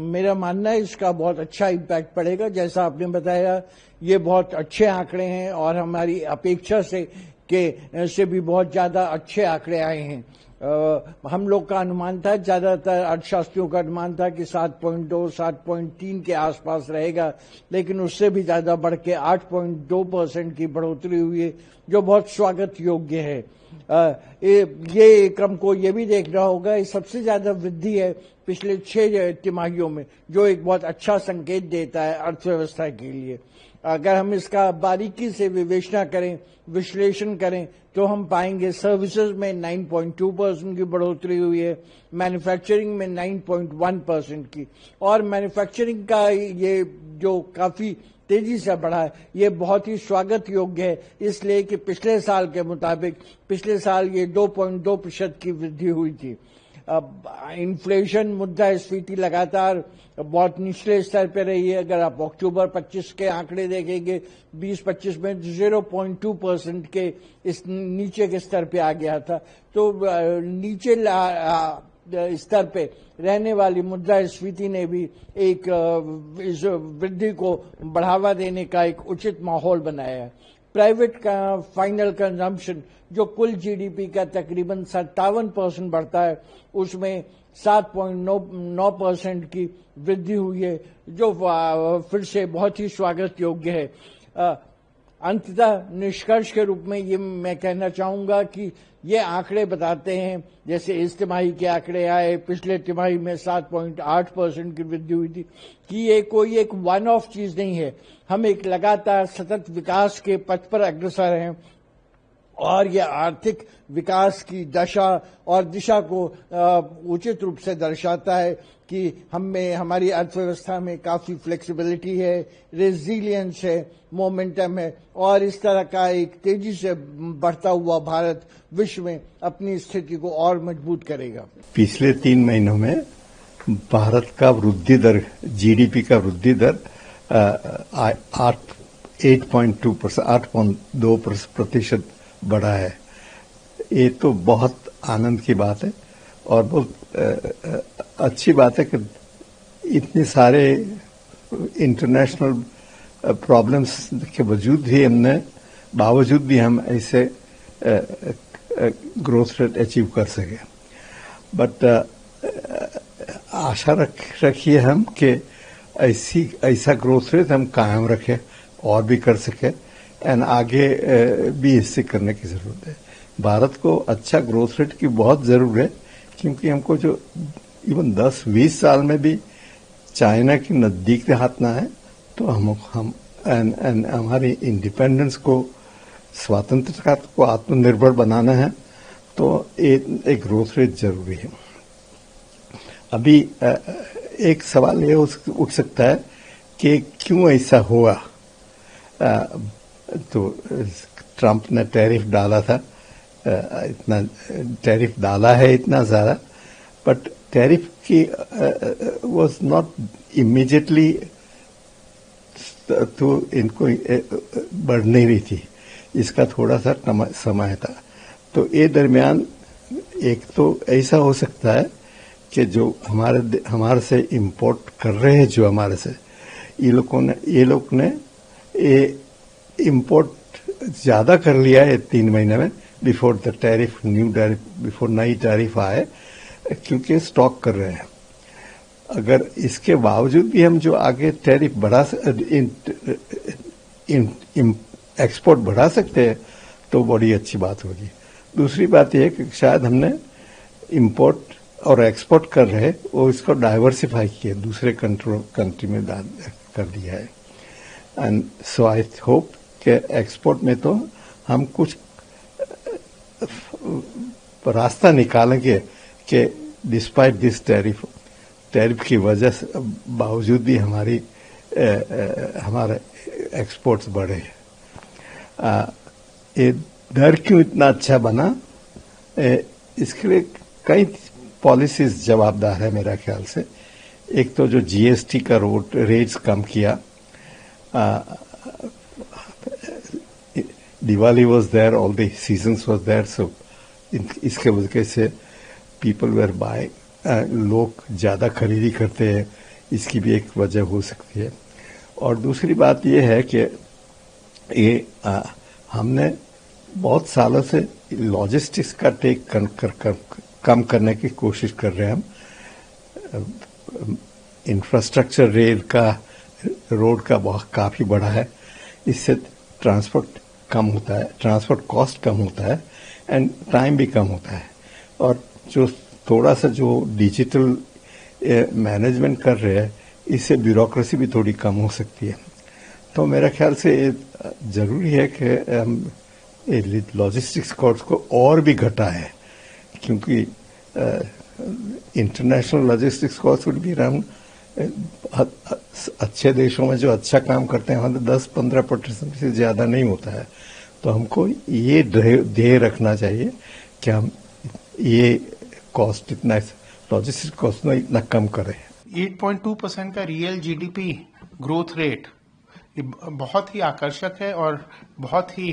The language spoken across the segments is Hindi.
मेरा मानना है इसका बहुत अच्छा इम्पैक्ट पड़ेगा। जैसा आपने बताया, ये बहुत अच्छे आंकड़े हैं और हमारी अपेक्षा से भी बहुत ज्यादा अच्छे आंकड़े आए हैं। हम लोग का अनुमान था, ज्यादातर अर्थशास्त्रियों का अनुमान था कि 7.2, 7.3 के आसपास रहेगा, लेकिन उससे भी ज्यादा बढ़ के 8.2% की बढ़ोतरी हुई है, जो बहुत स्वागत योग्य है। ये क्रम को ये भी देखना होगा, ये सबसे ज्यादा वृद्धि है पिछले 6 तिमाहियों में, जो एक बहुत अच्छा संकेत देता है अर्थव्यवस्था के लिए। अगर हम इसका बारीकी से विवेचना करें, विश्लेषण करें, तो हम पाएंगे सर्विसेज में 9.2% की बढ़ोतरी हुई है, मैन्युफैक्चरिंग में 9.1% की, और मैन्युफैक्चरिंग का ये जो काफी तेजी से बढ़ा है, ये बहुत ही स्वागत योग्य है, इसलिए कि पिछले साल के मुताबिक पिछले साल ये 2.2% की वृद्धि हुई थी। अब इन्फ्लेशन, मुद्रास्फीति लगातार बहुत निचले स्तर पर रही है। अगर आप अक्टूबर 25 के आंकड़े देखेंगे, 20-25 में 0.2% के इस नीचे के स्तर पे आ गया था। तो नीचे स्तर पे रहने वाली मुद्रास्फीति ने भी एक इस वृद्धि को बढ़ावा देने का एक उचित माहौल बनाया है। प्राइवेट का फाइनल कंजम्पशन, जो कुल जीडीपी का तकरीबन 57% बढ़ता है, उसमें 7.9% की वृद्धि हुई है, जो फिर से बहुत ही स्वागत योग्य है। अंततः निष्कर्ष के रूप में ये मैं कहना चाहूंगा कि ये आंकड़े बताते हैं, जैसे इस तिमाही के आंकड़े आए, पिछले तिमाही में 7.8% की वृद्धि हुई थी, कि ये कोई एक वन ऑफ चीज नहीं है। हम एक लगातार सतत विकास के पथ पर अग्रसर हैं, और यह आर्थिक विकास की दशा और दिशा को उचित रूप से दर्शाता है कि हमें, हमारी अर्थव्यवस्था में काफी फ्लेक्सिबिलिटी है, रेजिलियंस है, मोमेंटम है, और इस तरह का एक तेजी से बढ़ता हुआ भारत विश्व में अपनी स्थिति को और मजबूत करेगा। पिछले 3 महीनों में भारत का वृद्धि दर, जीडीपी का वृद्धि दर 8.2% बढ़ा है। ये तो बहुत आनंद की बात है और बहुत अच्छी बात है कि इतने सारे इंटरनेशनल प्रॉब्लम्स के बावजूद भी हम ऐसे ग्रोथ रेट अचीव कर सके। बट आशा रखिए हम कि ऐसा ग्रोथ रेट हम कायम रखें और भी कर सके, एंड आगे भी इससे करने की जरूरत है। भारत को अच्छा ग्रोथ रेट की बहुत जरूरत है, क्योंकि हमको जो इवन 10-20 साल में भी चाइना के नजदीक हाथना है, तो हम हमारी इंडिपेंडेंस को, स्वतंत्रता को आत्मनिर्भर बनाना है, तो एक ग्रोथ रेट जरूरी है। अभी एक सवाल ये उठ सकता है कि क्यों ऐसा हुआ। तो ट्रंप ने टैरिफ डाला था, इतना टैरिफ डाला है इतना ज्यादा, बट टैरिफ की वाज नॉट इमीडिएटली, तो इनको बढ़ नहीं रही थी, इसका थोड़ा सा समय था। तो ये दरमियान एक तो ऐसा हो सकता है कि जो हमारे से इंपोर्ट कर रहे हैं, जो हमारे से ये लोग ने इंपोर्ट ज्यादा कर लिया है 3 महीने में, बिफोर द टैरिफ, बिफोर नई टैरिफ आए, क्योंकि स्टॉक कर रहे हैं। अगर इसके बावजूद भी हम जो आगे टैरिफ एक्सपोर्ट बढ़ा सकते हैं, तो बड़ी अच्छी बात होगी। दूसरी बात यह है कि शायद हमने इंपोर्ट और एक्सपोर्ट कर रहे, और इसको डाइवर्सिफाई किया, दूसरे कंट्री में कर दिया है। एंड सो आई होप कि एक्सपोर्ट में तो हम कुछ रास्ता निकालेंगे कि डिस्पाइट दिस टैरिफ की वजह से बावजूद भी हमारे एक्सपोर्ट्स बढ़े। ये दर क्यों इतना अच्छा बना, इसके लिए कई पॉलिसीज जवाबदार है मेरा ख्याल से। एक तो जो जीएसटी का रेट्स कम किया, Diwali was there, all the seasons was there, so इसके वजह से पीपल वेर बाय, लोग ज्यादा खरीदी करते हैं, इसकी भी एक वजह हो सकती है। और दूसरी बात यह है कि ये हमने बहुत सालों से लॉजिस्टिक्स का टेक कम करने की कोशिश कर रहे हैं हम। इंफ्रास्ट्रक्चर रेल का, रोड का बहुत काफी बड़ा है, इससे ट्रांसपोर्ट कम होता है, ट्रांसपोर्ट कॉस्ट कम होता है एंड टाइम भी कम होता है। और जो थोड़ा सा जो डिजिटल मैनेजमेंट कर रहे हैं, इससे ब्यूरोक्रेसी भी थोड़ी कम हो सकती है। तो मेरा ख्याल से जरूरी है कि हम लॉजिस्टिक्स कॉस्ट को और भी घटाएं, क्योंकि international logistics cost would be around, अच्छे देशों में जो अच्छा काम करते हैं वहां 10-15% से ज्यादा नहीं होता है। तो हमको ये ध्येय रखना चाहिए कि हम ये कॉस्ट इतना, लॉजिस्टिक्स कॉस्ट में इतना कम करें। 8.2% का रियल जीडीपी ग्रोथ रेट बहुत ही आकर्षक है और बहुत ही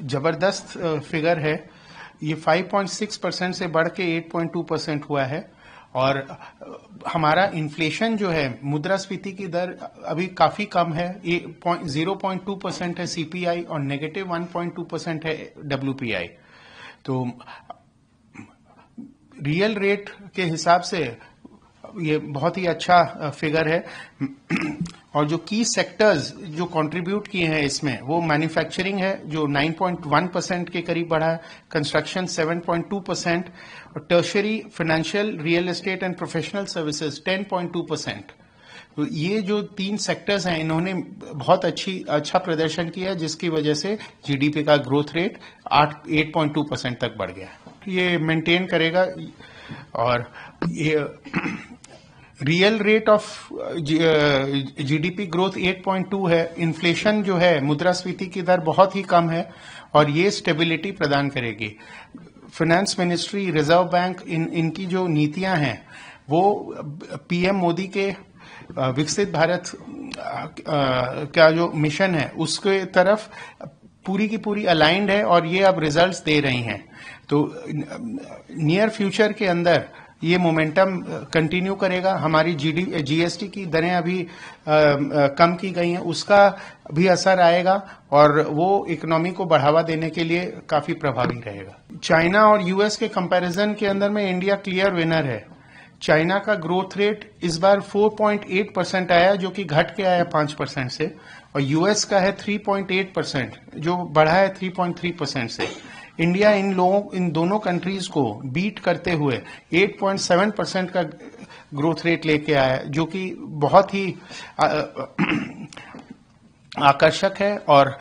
जबरदस्त फिगर है। ये 5.6% से बढ़ के 8.2% हुआ है। और हमारा इन्फ्लेशन जो है, मुद्रास्फीति की दर अभी काफी कम है, 0.2% है सीपीआई और नेगेटिव 1.2% है डब्ल्यूपीआई। तो रियल रेट के हिसाब से ये बहुत ही अच्छा फिगर है। और जो की सेक्टर्स जो कंट्रीब्यूट किए हैं इसमें, वो मैन्युफैक्चरिंग है जो 9.1% के करीब बढ़ा है, कंस्ट्रक्शन 7.2% और tertiary, financial, real estate and professional services 10.2%। तो ये जो 3 सेक्टर्स हैं, इन्होंने बहुत अच्छा प्रदर्शन किया है, जिसकी वजह से जीडीपी का ग्रोथ रेट 8.2% तक बढ़ गया। ये मेंटेन करेगा। और ये real rate of GDP growth 8.2 है। इन्फ्लेशन जो है, मुद्रास्फीति की दर बहुत ही कम है और ये स्टेबिलिटी प्रदान करेगी। फाइनेंस मिनिस्ट्री, रिजर्व बैंक, इनकी जो नीतियां हैं वो पीएम मोदी के विकसित भारत का जो मिशन है उसके तरफ पूरी की पूरी अलाइंड है और ये अब रिजल्ट्स दे रही हैं। तो नियर फ्यूचर के अंदर ये मोमेंटम कंटिन्यू करेगा। हमारी जीएसटी की दरें अभी कम की गई हैं, उसका भी असर आएगा और वो इकोनॉमी को बढ़ावा देने के लिए काफी प्रभावी रहेगा। चाइना और यूएस के कंपैरिजन के अंदर में इंडिया क्लियर विनर है। चाइना का ग्रोथ रेट इस बार 4.8% आया, जो कि घट के आया 5% से, और यूएस का है 3.8%, जो बढ़ा है 3.3% से। इंडिया इन दोनों कंट्रीज को बीट करते हुए 8.7% का ग्रोथ रेट लेके आया, जो कि बहुत ही आकर्षक है। और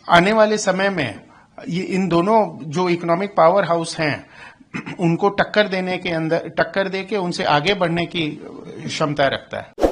आने वाले समय में ये इन दोनों जो इकोनॉमिक पावर हाउस हैं उनको टक्कर दे के उनसे आगे बढ़ने की क्षमता रखता है।